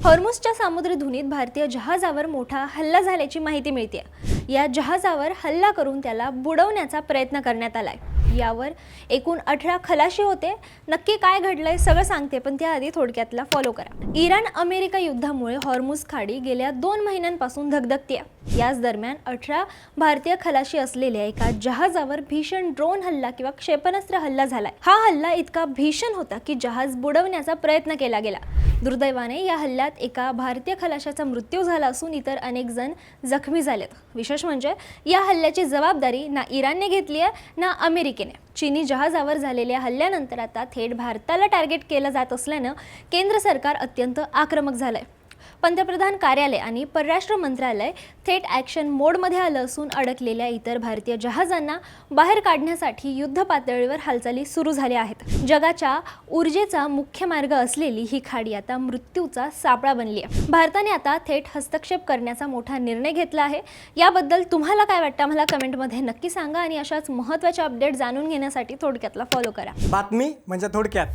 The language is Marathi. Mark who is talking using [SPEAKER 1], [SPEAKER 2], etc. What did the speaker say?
[SPEAKER 1] हॉर्मुझच्या सामुद्रधुनीत भारतीय जहाजावर मोठा हल्ला झाल्याची माहिती मिळते। या जहाजावर हल्ला करून त्याला बुडवण्याचा प्रयत्न करण्यात आलाय। यावर एकूण 18 खलाशी होते। नक्की काय घडलंय सगळं सांगते, पण त्याआधी थोडक्यातला फॉलो करा। इराण अमेरिका युद्धामुळे हॉर्मुझ खाडी गेल्या 2 महिन्यांपासून धगधगते। याच दरम्यान 18 भारतीय खलाशी असलेल्या एका जहाजावर भीषण ड्रोन हल्ला किंवा क्षेपणास्त्र हल्ला झालाय। हा हल्ला इतका भीषण होता की जहाज बुडवण्याचा प्रयत्न केला गेला। दुर्दैवाने या हल्ल्यात एका भारतीय खलाशाचा मृत्यू झाला असून इतर अनेक जण जखमी झालेत। विशेष म्हणजे या हल्ल्याची जबाबदारी ना इराणने घेतली आहे ना अमेरिकेने। चीनी जहाजावर झालेल्या हल्ल्यानंतर आता थेट भारताला टार्गेट केलं जात असल्याने केंद्र सरकार अत्यंत आक्रमक झालंय। पंतप्रधान कार्यालय आणि परराष्ट्र मंत्रालय थेट ॲक्शन मोडमध्ये आलं असून अडकलेल्या इतर भारतीय जहाजांना बाहेर काढण्यासाठी युद्ध पातळीवर हालचाली सुरू झाल्या आहेत। जगाच्या ऊर्जेचा मुख्य मार्ग असलेली ही खाडी आता मृत्यूचा सापळा बनली आहे। भारताने आता थेट हस्तक्षेप करण्याचा मोठा निर्णय घेतला आहे। याबद्दल तुम्हाला काय वाटतं मला कमेंटमध्ये नक्की सांगा आणि अशाच महत्त्वाच्या अपडेट जाणून घेण्यासाठी थोडक्यातला फॉलो करा।
[SPEAKER 2] बातमी म्हणजे थोडक्यात।